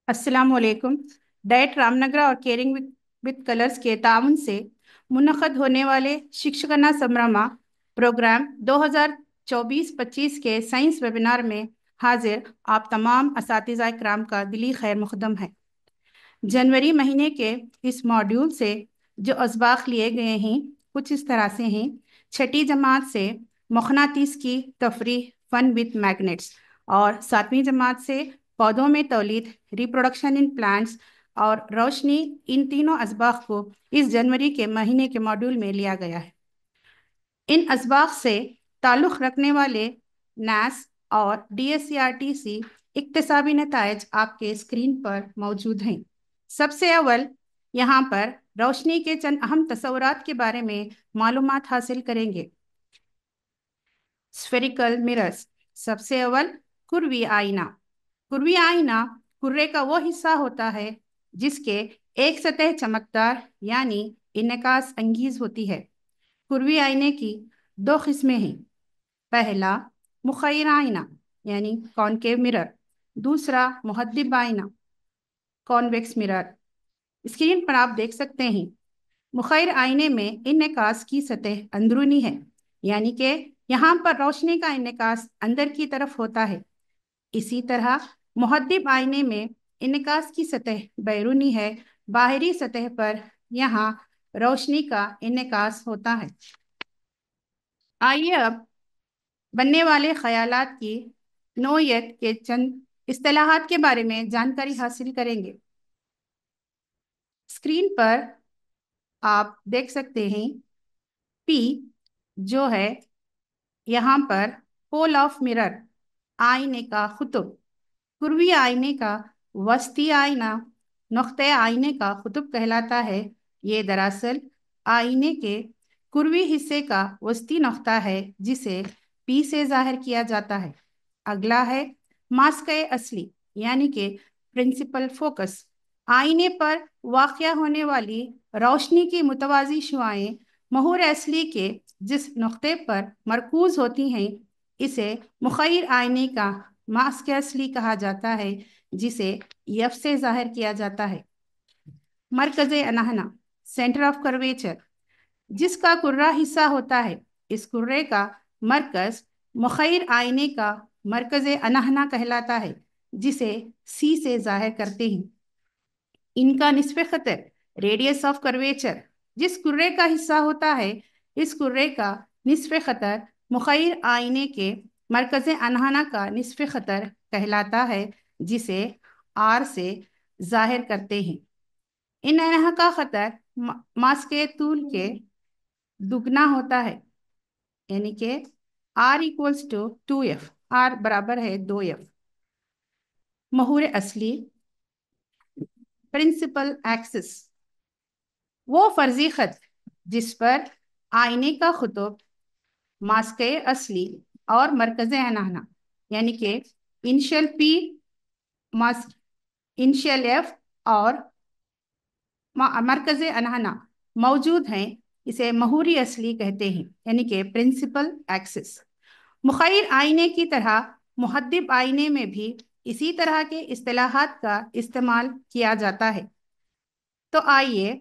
السلام علیکم۔ ڈائٹ رام نگرا اور کیئرنگ وتھ کلرز کے تعاون سے منعقد ہونے والے شکشکنا سمرما پروگرام 2024-25 کے سائنس ویبینار میں حاضر آپ تمام اساتذہ کرام کا دلی خیر مقدم ہے۔ جنوری مہینے کے اس ماڈیول سے جو اسباق لیے گئے ہیں کچھ اس طرح سے ہیں: چھٹی جماعت سے مقناطیس کی تفریح فن وتھ میگنیٹس، اور ساتویں جماعت سے پودوں میں تولید ریپروڈکشن ان پلانٹس اور روشنی، ان تینوں اسباق کو اس جنوری کے مہینے کے ماڈیول میں لیا گیا ہے۔ ان اسباق سے تعلق رکھنے والے نیس اور D S C R T C اقتصابی نتائج آپ کے اسکرین پر موجود ہیں۔ سب سے اول یہاں پر روشنی کے چند اہم تصورات کے بارے میں معلومات حاصل کریں گے۔ اسفیریکل مررز، سب سے اول کروی آئینہ۔ کروی آئینہ کرے کا وہ حصہ ہوتا ہے جس کے ایک سطح چمکدار یعنی انعکاس انگیز ہوتی ہے۔ کروی آئینے کی دو قسمیں ہیں: پہلا مخیر آئینہ یعنی کانکیو مرر، دوسرا محدب آئینہ کانویکس مرر۔ اسکرین پر آپ دیکھ سکتے ہیں مخیر آئینے میں انعکاس کی سطح اندرونی ہے، یعنی کہ یہاں پر روشنی کا انعکاس اندر کی طرف ہوتا ہے۔ اسی طرح محدب آئینے میں انعکاس کی سطح بیرونی ہے، باہری سطح پر یہاں روشنی کا انعکاس ہوتا ہے۔ آئیے اب بننے والے خیالات کی نوعیت کے چند اصطلاحات کے بارے میں جانکاری حاصل کریں گے۔ اسکرین پر آپ دیکھ سکتے ہیں پی جو ہے یہاں پر پول آف مرر، آئینے کا قطب۔ کروی آئینے کا وسطی آئینہ نقطۂ آئینے کا قطب کہلاتا ہے۔ یہ دراصل آئینے کے کروی حصے کا وسطی نقطہ ہے جسے پی سے ظاہر کیا جاتا ہے۔ اگلا ہے ماسکہ اصلی یعنی کہ پرنسپل فوکس۔ آئینے پر واقع ہونے والی روشنی کی متوازی شعاعیں محور اصلی کے جس نقطے پر مرکوز ہوتی ہیں اسے مخیر آئینے کا ماسک اصلی کہا جاتا ہے، جسے یف سے ظاہر کیا جاتا ہے۔ مرکز انحناء سینٹر آف کرویچر، جس کا کرہ حصہ ہوتا ہے، اس کرے کا مرکز مخیر آئینے کا مرکز انحناء کہلاتا ہے، جسے سی سے ظاہر کرتے ہیں۔ ان کا نصف خطر ریڈیس آف کرویچر، جس کرے کا حصہ ہوتا ہے، اس کرے کا نصف خطر مخیر آئینے کے مرکز انحناء کا نصف خطر کہلاتا ہے، جسے آر سے ظاہر کرتے ہیں۔ ان انحناء کا خطر ماسک طول کے دگنا ہوتا ہے، یعنی کہ R equals to 2F، R برابر ہے 2F۔ محور اصلی پرنسپل ایکسس، وہ فرضی خط جس پر آئینے کا قطب، ماسکہ اصلی اور مرکز انحناء یعنی کہ انیشل پی، انیشل ایف اور مرکز انحناء موجود ہیں، اسے محوری اصلی کہتے ہیں، یعنی کہ پرنسپل ایکسس۔ مخیر آئینے کی طرح محدب آئینے میں بھی اسی طرح کے اصطلاحات کا استعمال کیا جاتا ہے۔ تو آئیے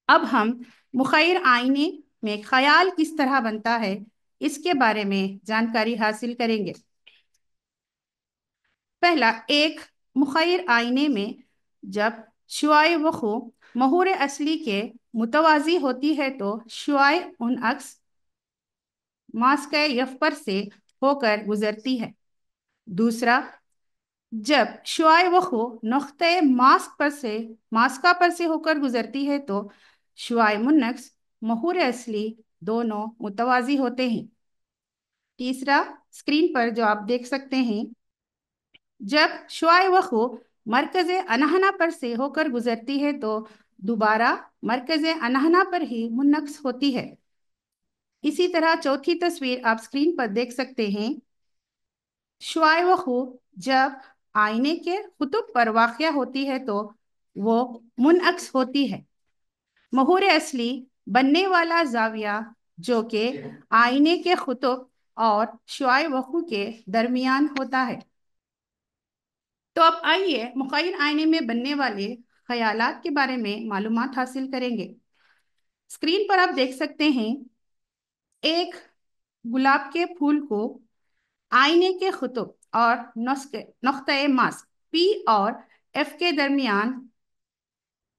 اب ہم مخیر آئینے میں خیال کس طرح بنتا ہے اس کے بارے میں جانکاری حاصل کریں گے۔ پہلا، ایک مخیر آئینے میں جب شعاع وقوع محور اصلی کے متوازی ہوتی ہے تو شعاع انعکس ماسکہ یف پر سے ہو کر گزرتی ہے۔ دوسرا، جب شعاع وقوع نقطۂ ماسکہ پر سے ہو کر گزرتی ہے تو شعاع منعکس محور اصلی دونوں متوازی ہوتے ہیں۔ تیسرا، اسکرین پر جو آپ دیکھ سکتے ہیں، جب شعاع وقوع مرکز انحناء پر سے ہو کر گزرتی ہے تو دوبارہ مرکز انحناء پر ہی منعکس ہوتی ہے۔ اسی طرح چوتھی تصویر آپ اسکرین پر دیکھ سکتے ہیں، شعاع وقوع جب آئینے کے قطب پر واقع ہوتی ہے تو وہ منعکس ہوتی ہے۔ محور اصلی بننے والا زاویہ جو کہ آئینے کے قطب اور شعاع وقوع کے درمیان ہوتا ہے۔ تو اب آئیے مخیر آئینے میں بننے والے خیالات کے بارے میں معلومات حاصل کریں گے۔ اسکرین پر آپ دیکھ سکتے ہیں ایک گلاب کے پھول کو آئینے کے خطب اور نقطۂ ماسک پی اور ایف کے درمیان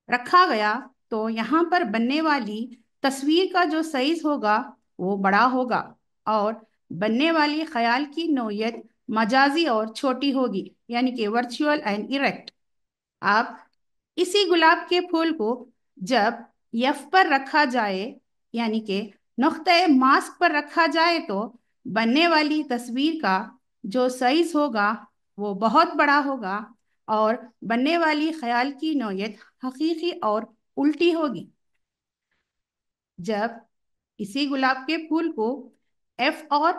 رکھا گیا تو یہاں پر بننے والی تصویر کا جو سائز ہوگا وہ بڑا ہوگا اور بننے والی خیال کی نوعیت مجازی اور چھوٹی ہوگی، یعنی کہ ورچوئل اینڈ ایریکٹ۔ آپ اسی گلاب کے پھول کو جب یف پر رکھا جائے یعنی کہ نقطۂ ماسک پر رکھا جائے تو بننے والی تصویر کا جو سائز ہوگا وہ بہت بڑا ہوگا اور بننے والی خیال کی نوعیت حقیقی اور الٹی ہوگی۔ جب اسی گلاب کے پھول کو ایف اور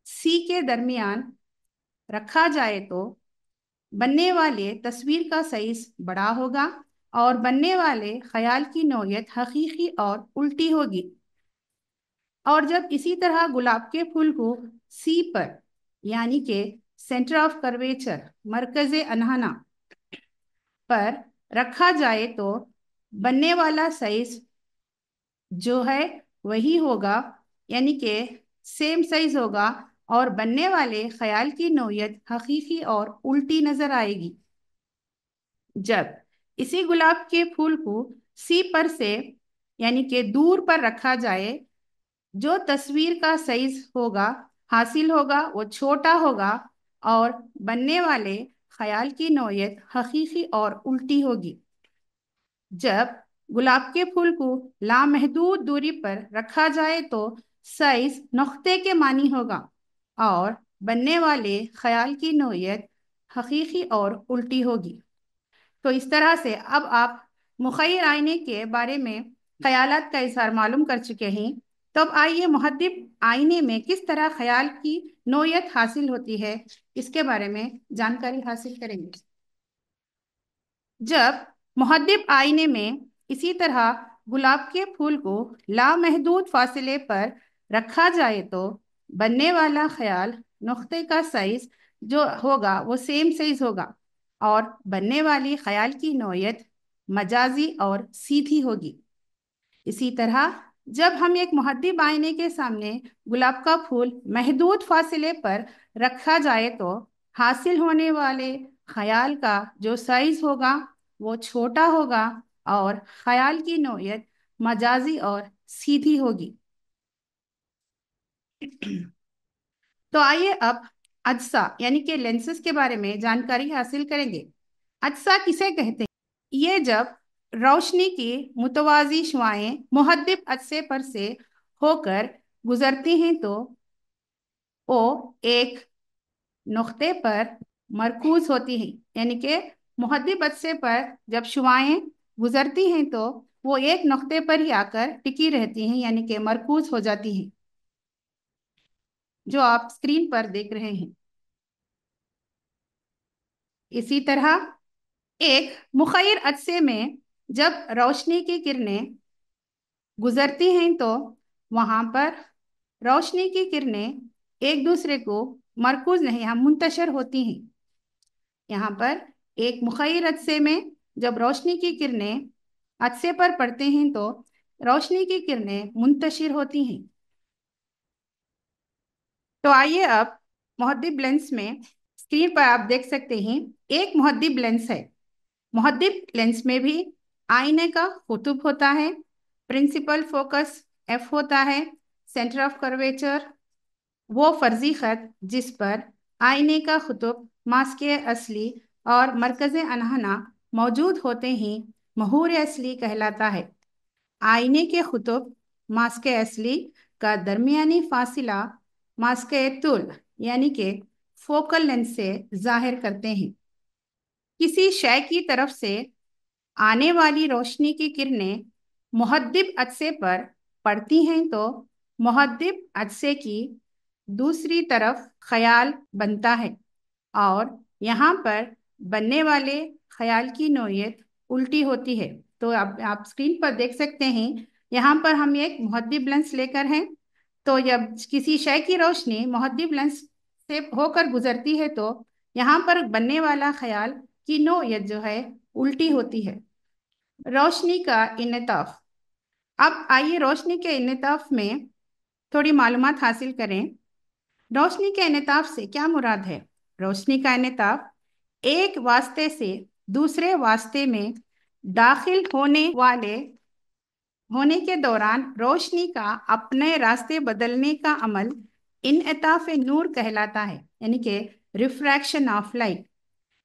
سی کے درمیان رکھا جائے تو بننے والے تصویر کا سائز بڑا ہوگا اور بننے والے خیال کی نوعیت حقیقی اور الٹی ہوگی۔ اور جب اسی طرح گلاب کے پھول کو سی پر یعنی کہ سینٹر آف کرویچر مرکز انحناء پر رکھا جائے تو بننے والا سائز جو ہے وہی ہوگا، یعنی کہ سیم سائز ہوگا اور بننے والے خیال کی نوعیت حقیقی اور الٹی نظر آئے گی۔ جب اسی گلاب کے پھول کو سی پر سے یعنی کہ دور پر رکھا جائے جو تصویر کا سائز ہوگا حاصل ہوگا وہ چھوٹا ہوگا اور بننے والے خیال کی نوعیت حقیقی اور الٹی ہوگی۔ جب گلاب کے پھول کو لامحدود دوری پر رکھا جائے تو سائز نقطے کے معنی ہوگا اور بننے والے خیال کی نوعیت حقیقی اور الٹی ہوگی۔ تو اس طرح سے اب آپ مخیر آئینے کے بارے میں خیالات کا اظہار معلوم کر چکے ہیں۔ تو اب آئیے محدب آئینے میں کس طرح خیال کی نوعیت حاصل ہوتی ہے اس کے بارے میں جانکاری حاصل کریں گے۔ جب محدب آئینے میں اسی طرح گلاب کے پھول کو لامحدود فاصلے پر رکھا جائے تو بننے والا خیال نقطے کا سائز جو ہوگا وہ سیم سائز ہوگا اور بننے والی خیال کی نوعیت مجازی اور سیدھی ہوگی۔ اسی طرح جب ہم ایک محدب آئینے کے سامنے گلاب کا پھول محدود فاصلے پر رکھا جائے تو حاصل ہونے والے خیال کا جو سائز ہوگا وہ چھوٹا ہوگا اور خیال کی نوعیت مجازی اور سیدھی ہوگی۔ تو آئیے اب اجزا یعنی کہ لینسز کے بارے میں جانکاری حاصل کریں گے۔ اجزا کسے کہتے ہیں؟ یہ جب روشنی کی متوازی شعاعیں محدب عدسے پر سے ہو کر گزرتی ہیں تو وہ ایک نقطے پر مرکوز ہوتی ہیں، یعنی کہ محدب عدسے پر جب شعاعیں گزرتی ہیں تو وہ ایک نقطے پر ہی آ کر ٹکی رہتی ہیں، یعنی کہ مرکوز ہو جاتی ہیں، جو آپ اسکرین پر دیکھ رہے ہیں۔ اسی طرح ایک مخیر عدسے میں جب روشنی کی کرنیں گزرتی ہیں تو وہاں پر روشنی کی کرنیں ایک دوسرے کو مرکوز نہیں ہم منتشر ہوتی ہیں۔ یہاں پر ایک مخیر عدسے میں جب روشنی کی کرنیں عدسے پر پڑتے ہیں تو روشنی کی کرنیں منتشر ہوتی ہیں۔ تو آئیے اب محدب لینس میں اسکرین پر آپ دیکھ سکتے ہیں ایک محدب لینس ہے۔ محدب لینس میں بھی آئینے کا قطب ہوتا ہے، پرنسپل فوکس ایف ہوتا ہے، سینٹر آف کرویچر وہ فرضی خط جس پر آئینے کا قطب ماسک اصلی اور مرکز انحناء موجود ہوتے ہیں محور اصلی کہلاتا ہے۔ آئینے کے قطب ماسک اصلی کا درمیانی فاصلہ ماسک طول یعنی کہ فوکل لینس سے ظاہر کرتے ہیں۔ کسی شے کی طرف سے آنے والی روشنی کی کرنیں محدب عدسے پر پڑتی ہیں تو محدب عدسے کی دوسری طرف خیال بنتا ہے اور یہاں پر بننے والے خیال کی نوعیت الٹی ہوتی ہے۔ تو آپ اسکرین پر دیکھ سکتے ہیں یہاں پر ہم ایک محدب لینس لے کر ہیں، تو جب کسی شے کی روشنی محدب لینس سے ہو کر گزرتی ہے تو یہاں پر بننے والا خیال کی نوعیت جو ہے الٹی ہوتی ہے۔ روشنی کا انعطاف۔ اب آئیے روشنی کے انعطاف میں تھوڑی معلومات حاصل کریں۔ روشنی کے انعطاف سے کیا مراد ہے؟ روشنی کا انعطاف ایک واسطے سے دوسرے واسطے میں داخل ہونے کے دوران روشنی کا اپنے راستے بدلنے کا عمل انعطاف نور کہلاتا ہے، یعنی کہ ریفریکشن آف لائٹ۔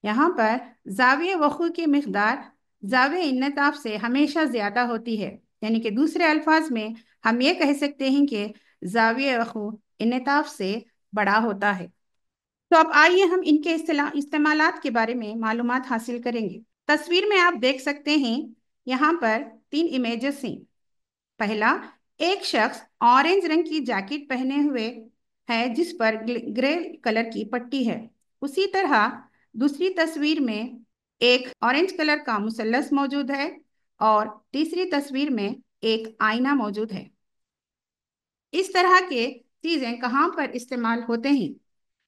یہاں پر زاویہ وقوع کی مقدار زاویہ انعطاف سے ہمیشہ زیادہ ہوتی ہے، یعنی کہ دوسرے الفاظ میں ہم یہ کہہ سکتے ہیں کہ زاویہ وقوع انعطاف سے بڑا ہوتا ہے۔ تو اب آئیے ہم ان کے استعمالات کے بارے میں معلومات حاصل کریں گے۔ تصویر میں آپ دیکھ سکتے ہیں یہاں پر 3 امیجز ہیں۔ پہلا، ایک شخص آرنج رنگ کی جیکٹ پہنے ہوئے ہے جس پر گرے کلر کی پٹی ہے۔ اسی طرح دوسری تصویر میں ایک آرنج کلر کا مثلث موجود ہے اور تیسری تصویر میں ایک آئینہ موجود ہے۔ اس طرح کے چیزیں کہاں پر استعمال ہوتے ہیں؟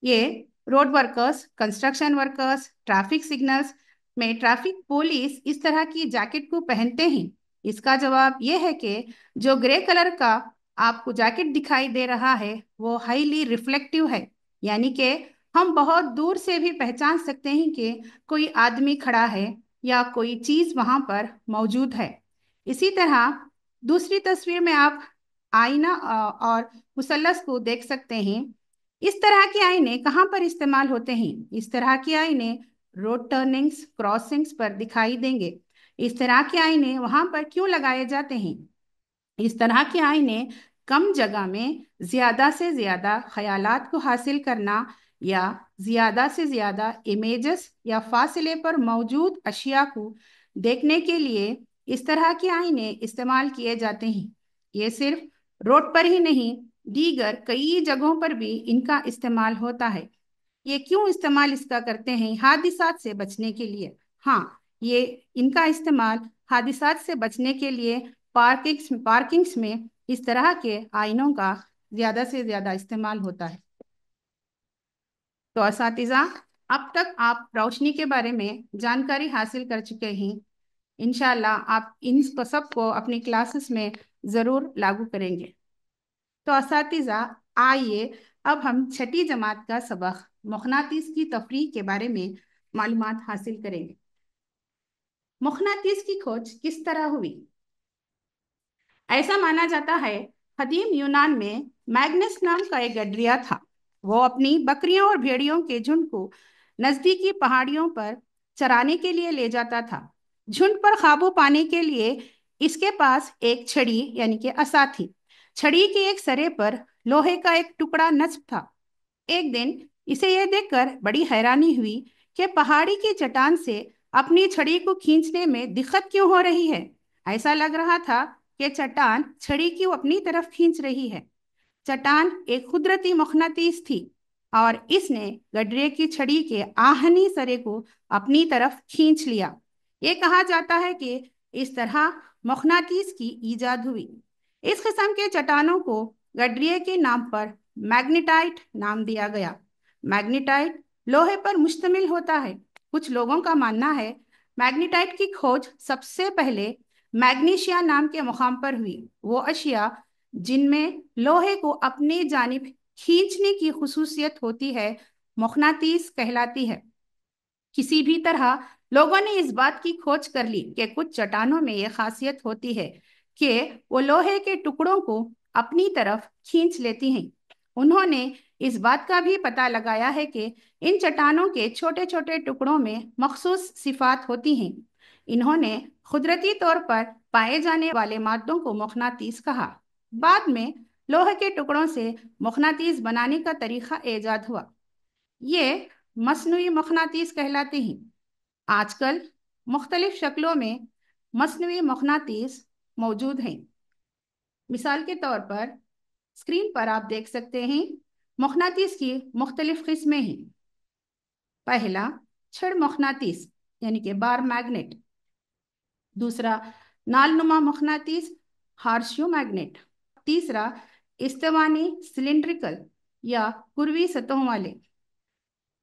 یہ road workers, construction workers, traffic signals میں ٹریفک پولیس اس طرح کی جیکٹ کو پہنتے ہیں۔ اس کا جواب یہ ہے کہ جو گرے کلر کا آپ کو جیکٹ دکھائی دے رہا ہے وہ ہائیلی ریفلیکٹیو ہے، یعنی کہ ہم بہت دور سے بھی پہچان سکتے ہیں کہ کوئی آدمی کھڑا ہے یا کوئی چیز وہاں پر موجود ہے۔ اسی طرح دوسری تصویر میں آپ آئینہ اور مثلث کو دیکھ سکتے ہیں۔ اس طرح کے آئینے کہاں پر استعمال ہوتے ہیں؟ اس طرح کے آئینے روڈ ٹرننگز، کراسنگز پر دکھائی دیں گے۔ اس طرح کے آئینے وہاں پر کیوں لگائے جاتے ہیں؟ اس طرح کے آئینے کم جگہ میں زیادہ سے زیادہ خیالات کو حاصل کرنا یا زیادہ سے زیادہ امیجز یا فاصلے پر موجود اشیاء کو دیکھنے کے لیے اس طرح کے آئینے استعمال کیے جاتے ہیں۔ یہ صرف روڈ پر ہی نہیں، دیگر کئی جگہوں پر بھی ان کا استعمال ہوتا ہے۔ یہ کیوں استعمال اس کا کرتے ہیں؟ حادثات سے بچنے کے لیے۔ ہاں، یہ ان کا استعمال حادثات سے بچنے کے لیے پارکنگز میں اس طرح کے آئینوں کا زیادہ سے زیادہ استعمال ہوتا ہے۔ تو اساتذہ، اب تک آپ روشنی کے بارے میں جانکاری حاصل کر چکے ہیں۔ انشاءاللہ آپ ان سب کو اپنی کلاسز میں ضرور لاگو کریں گے۔ تو اساتذہ، آئیے اب ہم چھٹی جماعت کا سبق مقناطیس کی تفریق کے بارے میں معلومات حاصل کریں گے۔ مقناطیس کی کھوج کس طرح ہوئی؟ ایسا مانا جاتا ہے قدیم یونان میں میگنس نام کا ایک گڈریا تھا۔ وہ اپنی بکریوں اور بھیڑیوں کے جھنڈ کو نزدیکی پہاڑیوں پر چرانے کے لیے لے جاتا تھا۔ جھنڈ پر قابو پانے کے لیے اس کے پاس ایک چھڑی یعنی کہ عصا تھی۔ چھڑی کے ایک سرے پر لوہے کا ایک ٹکڑا نصب تھا۔ ایک دن اسے یہ دیکھ کر بڑی حیرانی ہوئی کہ پہاڑی کی چٹان سے اپنی چھڑی کو کھینچنے میں دقت کیوں ہو رہی ہے۔ ایسا لگ رہا تھا کہ چٹان چھڑی کیوں اپنی طرف کھینچ رہی ہے۔ چٹان ایک قدرتی مقناطیس تھی اور اس نے گڈرے کی چھڑی کے آہنی سرے کو اپنی طرف کھینچ لیا۔ یہ کہا جاتا ہے کہ اس طرح مقناطیس کی ایجاد ہوئی۔ اس قسم کے چٹانوں کو گڈریے کے نام پر میگنیٹائٹ نام دیا گیا۔ میگنیٹائٹ لوہے پر مشتمل ہوتا ہے۔ کچھ لوگوں کا ماننا ہے میگنیٹائٹ کی کھوج سب سے پہلے میگنیشیا نام کے مقام پر ہوئی۔ وہ اشیاء جن میں لوہے کو اپنی جانب کھینچنے کی خصوصیت ہوتی ہے مقناطیس کہلاتی ہے۔ کسی بھی طرح لوگوں نے اس بات کی کھوج کر لی کہ کچھ چٹانوں میں یہ خاصیت ہوتی ہے کہ وہ لوہے کے ٹکڑوں کو اپنی طرف کھینچ لیتی ہیں۔ انہوں نے اس بات کا بھی پتہ لگایا ہے کہ ان چٹانوں کے چھوٹے چھوٹے ٹکڑوں میں مخصوص صفات ہوتی ہیں۔ انہوں نے قدرتی طور پر پائے جانے والے مادوں کو مقناطیس کہا۔ بعد میں لوہے کے ٹکڑوں سے مقناطیس بنانے کا طریقہ ایجاد ہوا۔ یہ مصنوعی مقناطیس کہلاتے ہیں۔ آج کل مختلف شکلوں میں مصنوعی مقناطیس موجود ہیں۔ مثال کے طور پر اسکرین پر آپ دیکھ سکتے ہیں مقناطیس کی مختلف قسمیں ہیں۔ پہلا، چھڑ مقناطیس یعنی کہ بار میگنیٹ۔ دوسرا، نال نما مقناطیس ہارشیو میگنیٹ۔ تیسرا، استوانی سلنڈریکل یا کروی سطحوں والے۔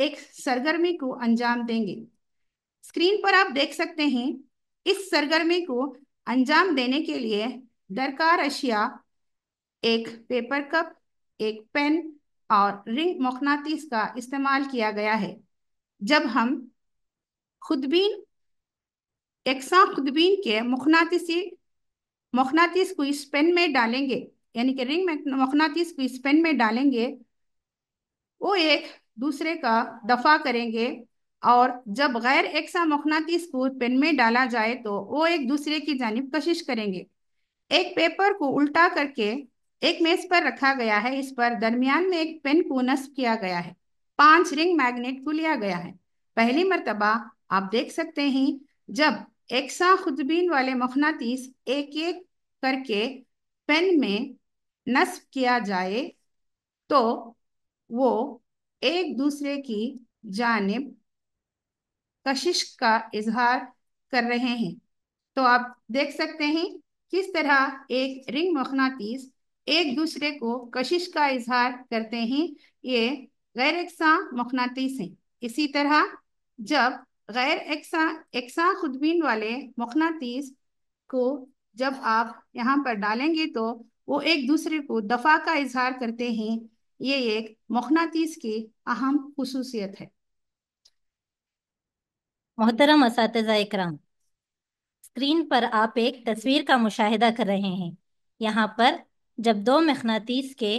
ایک سرگرمی کو انجام دیں گے۔ اسکرین پر آپ دیکھ سکتے ہیں اس سرگرمی کو انجام دینے کے لیے درکار اشیاء ایک پیپر کپ، ایک پین اور رنگ مقناطیس کا استعمال کیا گیا ہے۔ جب ہم خودبین یکساں خودبین کے مقناطیس کو اس پین میں ڈالیں گے، یعنی کہ رنگ مقناطیس کو اس پین میں ڈالیں گے، وہ ایک دوسرے کا دفاع کریں گے، اور جب غیر یکساں مقناطیس کو پین میں ڈالا جائے تو وہ ایک دوسرے کی جانب کشش کریں گے۔ ایک پیپر کو الٹا کر کے ایک میز پر رکھا گیا ہے، اس پر درمیان میں ایک پین کو نصب کیا گیا ہے، 5 رنگ میگنیٹ کو لیا گیا ہے۔ پہلی مرتبہ آپ دیکھ سکتے ہیں جب یکساں خودبین والے مقناطیس ایک ایک کر کے پین میں نصب کیا جائے تو وہ ایک دوسرے کی جانب کشش کا اظہار کر رہے ہیں۔ تو آپ دیکھ سکتے ہیں کس طرح ایک رنگ مقناطیس ایک دوسرے کو کشش کا اظہار کرتے ہیں، یہ غیر یکساں مقناطیس ہیں۔ اسی طرح جب غیر یکساں خودبین والے مقناطیس کو جب آپ یہاں پر ڈالیں گے تو وہ ایک دوسرے کو دفاع کا اظہار کرتے ہیں، یہ ایک مقناطیس کی اہم خصوصیت ہے۔ محترم اساتذہ اکرام، اسکرین پر آپ ایک تصویر کا مشاہدہ کر رہے ہیں۔ یہاں پر جب دو مقناطیس کے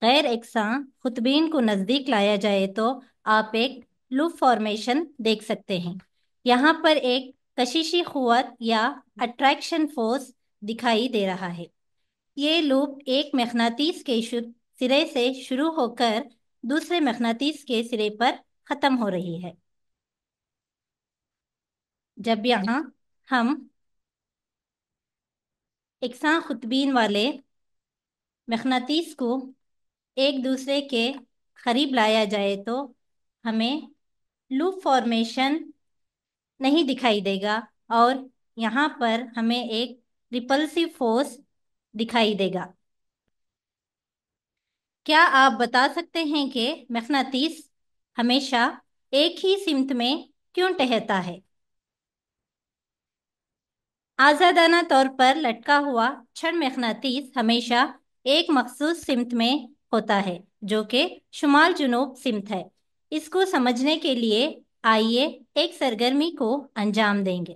غیر یکساں قطبین کو نزدیک لایا جائے تو آپ ایک لوپ فارمیشن دیکھ سکتے ہیں۔ یہاں پر ایک کششی قوت یا اٹریکشن فورس دکھائی دے رہا ہے۔ یہ لوپ ایک مقناطیس کے سرے سے شروع ہو کر دوسرے مقناطیس کے سرے پر ختم ہو رہی ہے۔ جب یہاں ہم یکساں قطبین والے مقناطیس کو ایک دوسرے کے قریب لایا جائے تو ہمیں لوپ فارمیشن نہیں دکھائی دے گا، اور یہاں پر ہمیں ایک ریپلسیو فورس دکھائی دے گا۔ کیا آپ بتا سکتے ہیں کہ مقناطیس ہمیشہ ایک ہی سمت میں کیوں ٹہرتا ہے؟ آزادانہ طور پر لٹکا ہوا چھڑ مقناطیس ہمیشہ ایک مخصوص سمت میں ہوتا ہے، جو کہ شمال جنوب سمت ہے۔ اس کو سمجھنے کے لیے آئیے ایک سرگرمی کو انجام دیں گے۔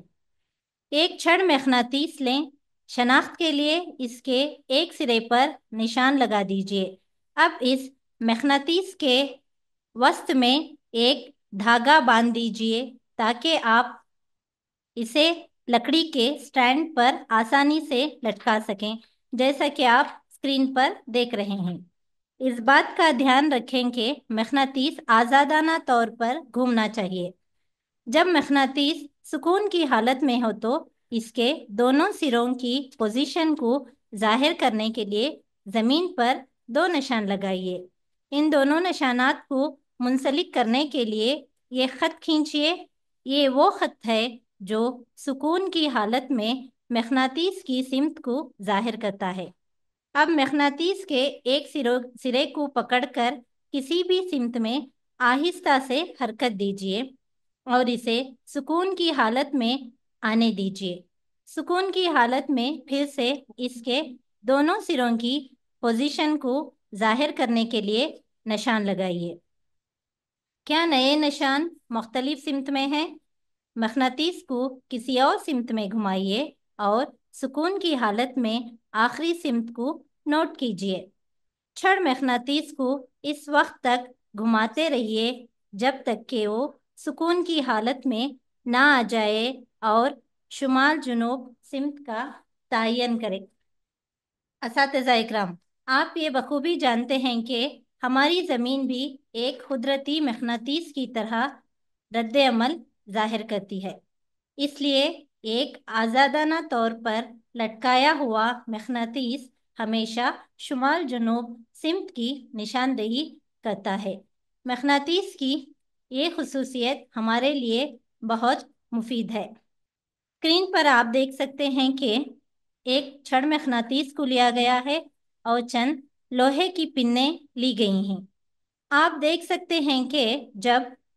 ایک چھڑ مقناطیس لیں، شناخت کے لیے اس کے ایک سرے پر نشان لگا دیجئے۔ اب اس مقناطیس کے وسط میں ایک دھاگا باندھ دیجئے تاکہ آپ اسے لکڑی کے سٹینڈ پر آسانی سے لٹکا سکیں، جیسا کہ آپ اسکرین پر دیکھ رہے ہیں۔ اس بات کا دھیان رکھیں کہ مقناطیس آزادانہ طور پر گھومنا چاہیے۔ جب مقناطیس سکون کی حالت میں ہو تو اس کے دونوں سروں کی پوزیشن کو ظاہر کرنے کے لیے زمین پر 2 نشان لگائیے۔ ان دونوں نشانات کو منسلک کرنے کے لیے یہ خط کھینچیے۔ یہ وہ خط ہے جو سکون کی حالت میں مقناطیس کی سمت کو ظاہر کرتا ہے۔ اب مقناطیس کے ایک سرے کو پکڑ کر کسی بھی سمت میں آہستہ سے حرکت دیجیے اور اسے سکون کی حالت میں آنے دیجیے۔ سکون کی حالت میں پھر سے اس کے دونوں سروں کی پوزیشن کو ظاہر کرنے کے لیے نشان لگائیے۔ کیا نئے نشان مختلف سمت میں ہیں؟ مقناطیس کو کسی اور سمت میں گھمائیے اور سکون کی حالت میں آخری سمت کو نوٹ کیجیے۔ چھڑ مقناطیس کو اس وقت تک گھماتے رہیے جب تک کہ وہ سکون کی حالت میں نہ آ جائے اور شمال جنوب سمت کا تعین کرے۔ اساتذہ اکرام، آپ یہ بخوبی جانتے ہیں کہ ہماری زمین بھی ایک قدرتی مقناطیس کی طرح رد عمل ظاہر کرتی ہے۔ اس لیے ایک آزادانہ طور پر لٹکایا ہوا مقناطیس ہمیشہ شمال جنوب سمت کی نشاندہی کرتا ہے۔ مقناطیس کی یہ خصوصیت ہمارے لیے بہت مفید ہے۔ اسکرین پر آپ دیکھ سکتے ہیں کہ ایک چھڑ مقناطیس کو لیا گیا ہے اور چند لوہے کی پنیں لی گئی ہیں۔ آپ دیکھ سکتے ہیں کہ جب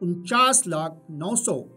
49,900,000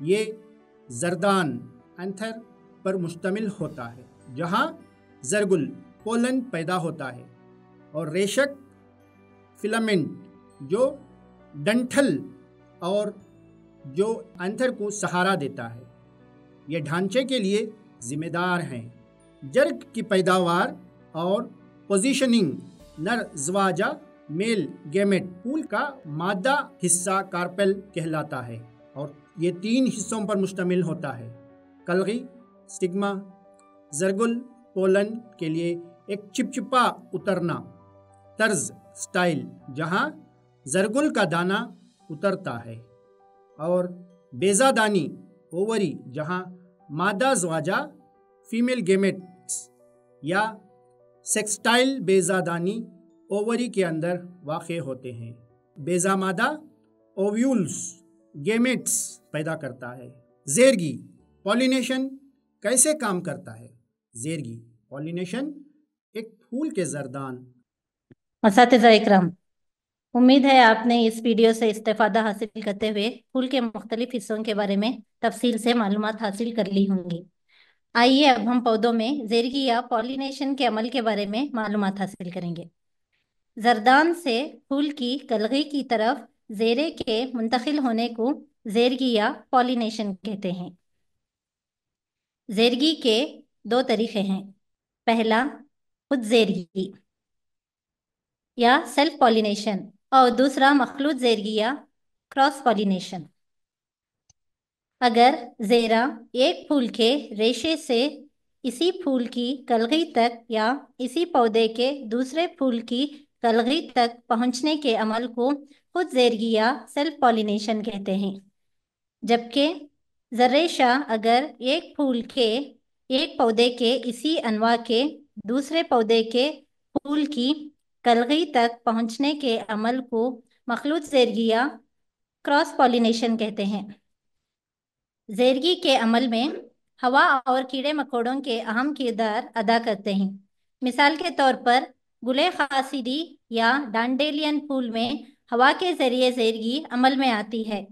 یہ زردان اینتھر پر مشتمل ہوتا ہے جہاں زرگل پولن پیدا ہوتا ہے اور ریشک فلامنٹ جو ڈنٹھل اور جو اینتھر کو سہارا دیتا ہے یہ ڈھانچے کے لیے ذمہ دار ہیں۔ جرگ کی پیداوار اور پوزیشننگ نر زواجہ میل گیمیٹ پول کا مادہ حصہ کارپل کہلاتا ہے اور یہ 3 حصوں پر مشتمل ہوتا ہے: کلغی، سٹگما۔ زرگل پولن کے لیے ایک چپچپا اترنا طرز سٹائل جہاں زرگل کا دانہ اترتا ہے، اور بیضہ دانی اووری جہاں مادہ زواجہ فیمیل گیمیٹس یا سیکسٹائل بیضہ دانی اووری کے اندر واقع ہوتے ہیں۔ بیضہ مادہ اوویولز گیمیٹس پیدا کرتا ہے۔ زیرگی پولینیشن کیسے کام کرتا ہے؟ زیرگی پولینیشن ایک پھول کے زردان۔ اساتذہ اکرام، امید ہے آپ نے اس ویڈیو سے استفادہ حاصل کرتے ہوئے پھول کے مختلف حصوں کے بارے میں تفصیل سے معلومات حاصل کر لی ہوں گی۔ آئیے اب ہم پودوں میں زیرگی یا پولینیشن کے عمل کے بارے میں معلومات حاصل کریں گے۔ زردان سے پھول کی کلغی کی طرف زیرے کے منتقل ہونے کو زیرگی یا پولینیشن کہتے ہیں۔ زیرگی کے 2 طریقے ہیں۔ پہلا خود زیرگی یا سیلف پولینیشن اور دوسرا مخلوط زیرگی یا کراس پولینیشن۔ اگر زیرہ ایک پھول کے ریشے سے اسی پھول کی کلغی تک یا اسی پودے کے دوسرے پھول کی کلغی تک پہنچنے کے عمل کو خود زیرگی یا سیلف پولینیشن کہتے ہیں، جبکہ زرریشہ اگر ایک پھول کے ایک پودے کے اسی انواع کے دوسرے پودے کے پھول کی کلغی تک پہنچنے کے عمل کو مخلوط زیرگی یا کراس پولینیشن کہتے ہیں۔ زیرگی کے عمل میں ہوا اور کیڑے مکوڑوں کے اہم کردار ادا کرتے ہیں۔ مثال کے طور پر گلے خاصیڈی یا ڈانڈیلین پھول میں ہوا کے ذریعے زیرگی عمل میں آتی ہے۔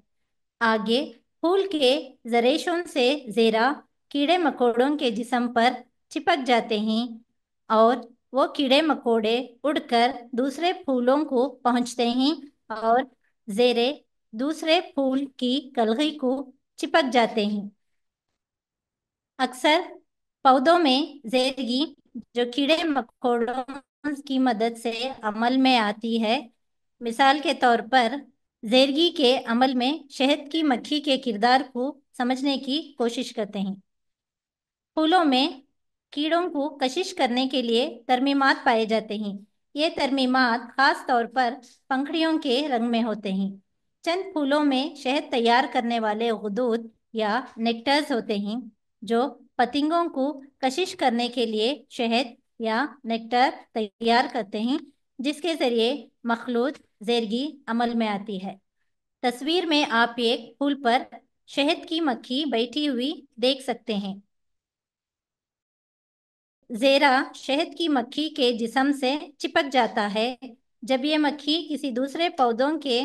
آگے پھول کے زریشوں سے زیرہ کیڑے مکوڑوں کے جسم پر چپک جاتے ہیں اور وہ کیڑے مکوڑے اڑ کر دوسرے پھولوں کو پہنچتے ہیں اور زیرے دوسرے پھول کی کلغی کو چپک جاتے ہیں۔ اکثر پودوں میں زیرگی جو کیڑے مکوڑوں کی مدد سے عمل میں آتی ہے، مثال کے طور پر زیرگی کے عمل میں شہد کی مکھی کے کردار کو سمجھنے کی کوشش کرتے ہیں۔ پھولوں میں کیڑوں کو کشش کرنے کے لیے ترمیمات پائے جاتے ہیں۔ یہ ترمیمات خاص طور پر پنکھڑیوں کے رنگ میں ہوتے ہیں۔ چند پھولوں میں شہد تیار کرنے والے غدود یا نیکٹرز ہوتے ہیں جو پتنگوں کو کشش کرنے کے لیے شہد یا نیکٹر تیار کرتے ہیں، جس کے ذریعے مخلوط زیرگی عمل میں آتی ہے۔ تصویر میں آپ ایک پھول پر شہد کی مکھی بیٹھی ہوئی دیکھ سکتے ہیں۔ زیرہ شہد کی مکھی کے جسم سے چپک جاتا ہے۔ جب یہ مکھی کسی دوسرے پودوں کے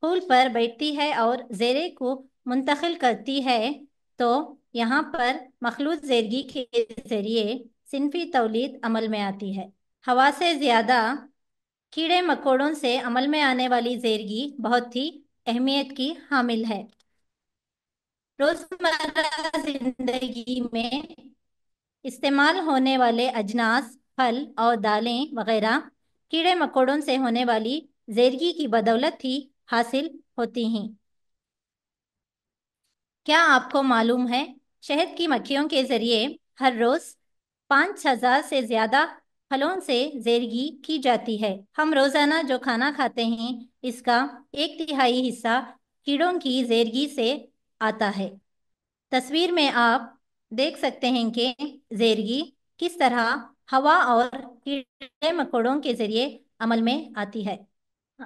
پھول پر بیٹھتی ہے اور زیرے کو منتقل کرتی ہے تو یہاں پر مخلوط زیرگی کے ذریعے صنفی تولید عمل میں آتی ہے۔ ہوا سے زیادہ کیڑے مکوڑوں سے عمل میں آنے والی زیرگی بہت ہی اہمیت کی حامل ہے۔ روزمرہ زندگی میں استعمال ہونے والے اجناس، پھل اور دالیں وغیرہ کیڑے مکوڑوں سے ہونے والی زیرگی کی بدولت ہی حاصل ہوتی ہیں۔ کیا آپ کو معلوم ہے شہد کی مکھیوں کے ذریعے ہر روز 5000 سے زیادہ پھلوں سے زیرگی کی جاتی ہے۔ ہم روزانہ جو کھانا کھاتے ہیں اس کا 1/3 حصہ کیڑوں کی زیرگی سے آتا ہے۔ تصویر میں آپ دیکھ سکتے ہیں کہ زیرگی کس طرح ہوا اور کیڑے مکوڑوں کے ذریعے عمل میں آتی ہے۔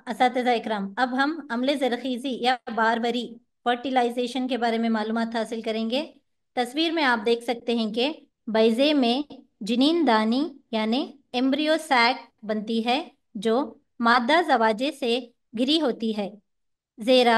اساتذہ اکرام، اب ہم عمل زرخیزی یا باروری فرٹیلائزیشن کے بارے میں معلومات حاصل کریں گے۔ تصویر میں آپ دیکھ سکتے ہیں کہ بیضے میں جنین دانی یعنی ایمبریو سیک بنتی ہے جو مادہ زواجے سے گری ہوتی ہے۔ زیرہ